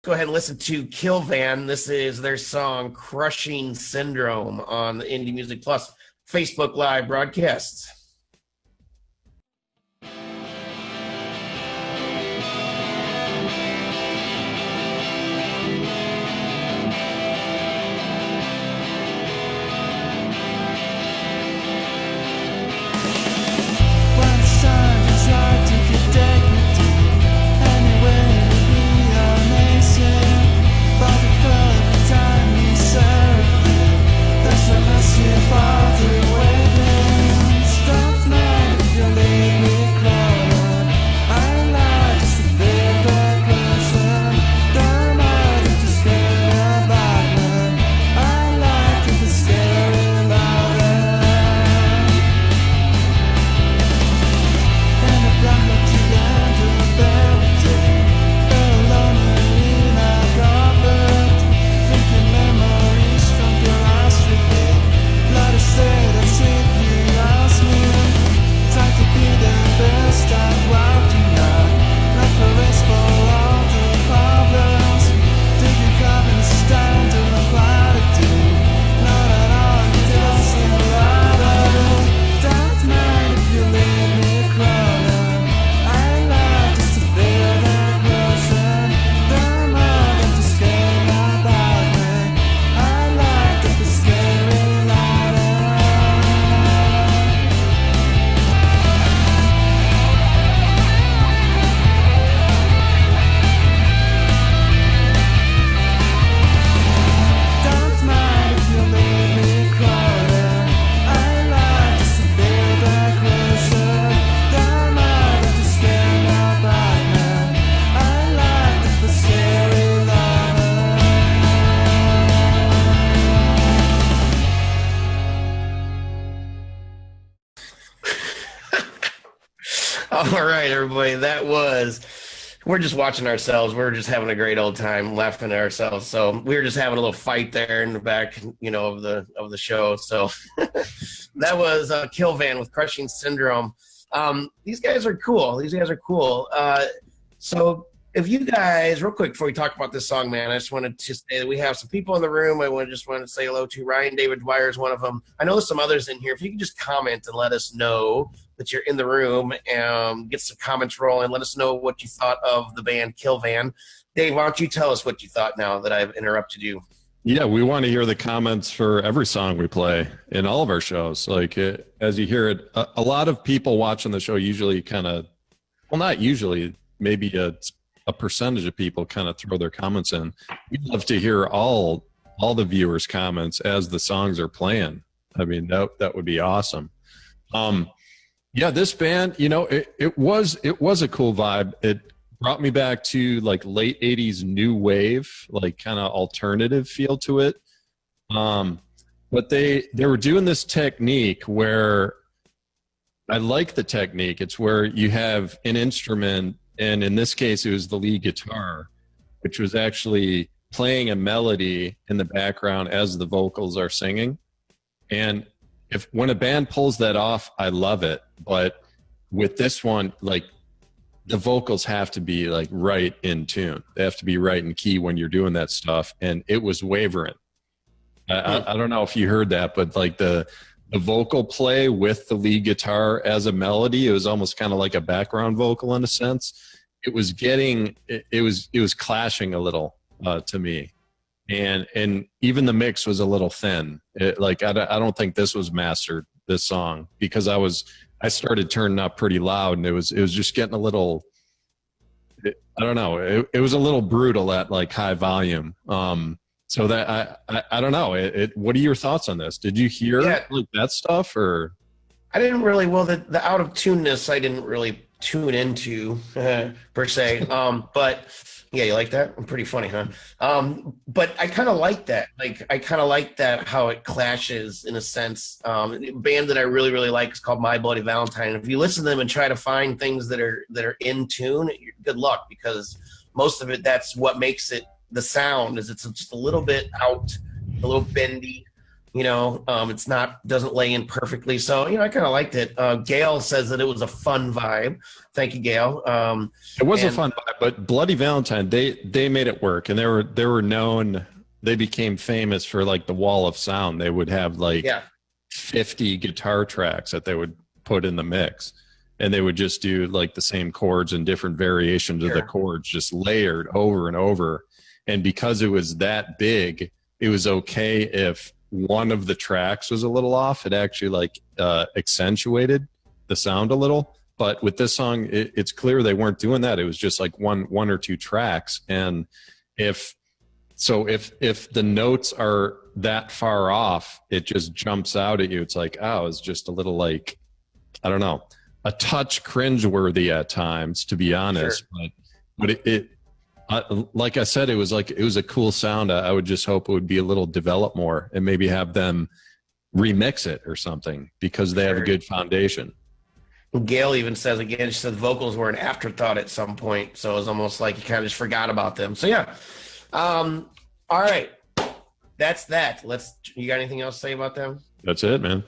go ahead and listen to Killvan. This is their song Crushing Syndrome on the Indie Music Plus Facebook Live broadcasts. All right, everybody, we're just watching ourselves. We're just having a great old time laughing at ourselves. So we were just having a little fight there in the back, of the show. So that was Killvan with Crushing Syndrome. These guys are cool. So if you guys, real quick before we talk about this song, man, I just wanted to say that we have some people in the room. I just wanted to say hello to Ryan David Dwyer is one of them. I know there's some others in here. If you could just comment and let us know that you're in the room and get some comments rolling. Let us know what you thought of the band Killvan. Dave, why don't you tell us what you thought now that I've interrupted you? Yeah, we want to hear the comments for every song we play in all of our shows. As you hear it, a lot of people watching the show usually not usually, maybe a percentage of people kind of throw their comments in. We'd love to hear all the viewers' comments as the songs are playing. I mean, that would be awesome. Yeah, this band, it was a cool vibe. It brought me back to late 80s new wave, kind of alternative feel to it. But they were doing this technique where I like the technique. It's where you have an instrument, and in this case it was the lead guitar, which was actually playing a melody in the background as the vocals are singing. And when a band pulls that off, I love it. But with this one, the vocals have to be right in tune. They have to be right in key when you're doing that stuff. And it was wavering. I don't know if you heard that, but the vocal play with the lead guitar as a melody, it was almost kind of like a background vocal in a sense. It was clashing a little to me. And even the mix was a little thin. I don't think this was mastered, this song, because I started turning up pretty loud, and it was just getting a little, I don't know. It was a little brutal at high volume. So that I don't know. What are your thoughts on this? Did you hear that stuff, or? I didn't really. Well, the out of tuneness I didn't really tune into per se. But yeah, you like that? Pretty funny, huh? But I kind of like that. I kind of like that how it clashes in a sense. A band that I really, really like is called My Bloody Valentine. If you listen to them and try to find things that are in tune, good luck, because most of it, that's what makes it the sound, is it's just a little bit out, a little bendy, It's not, doesn't lay in perfectly. So, I kind of liked it. Gail says that it was a fun vibe. Thank you, Gail. It was a fun vibe, but Bloody Valentine, they made it work, and they were known. They became famous for like the wall of sound. They would have like Yeah. 50 guitar tracks that they would put in the mix, and they would just do like the same chords and different variations of the chords, just layered over and over. And because it was that big, it was okay if one of the tracks was a little off. It actually like accentuated the sound a little. But with this song, it's clear they weren't doing that. It was just like one or two tracks. And if the notes are that far off, it just jumps out at you. It's like, oh, it's just a little like, I don't know, a touch cringeworthy at times, to be honest. Sure. But like I said, it was a cool sound. I would just hope it would be a little developed more, and maybe have them remix it or something, because they have a good foundation. Gail even says again, she said vocals were an afterthought at some point. So it was almost like you kind of just forgot about them. So yeah. All right. That's that. You got anything else to say about them? That's it, man.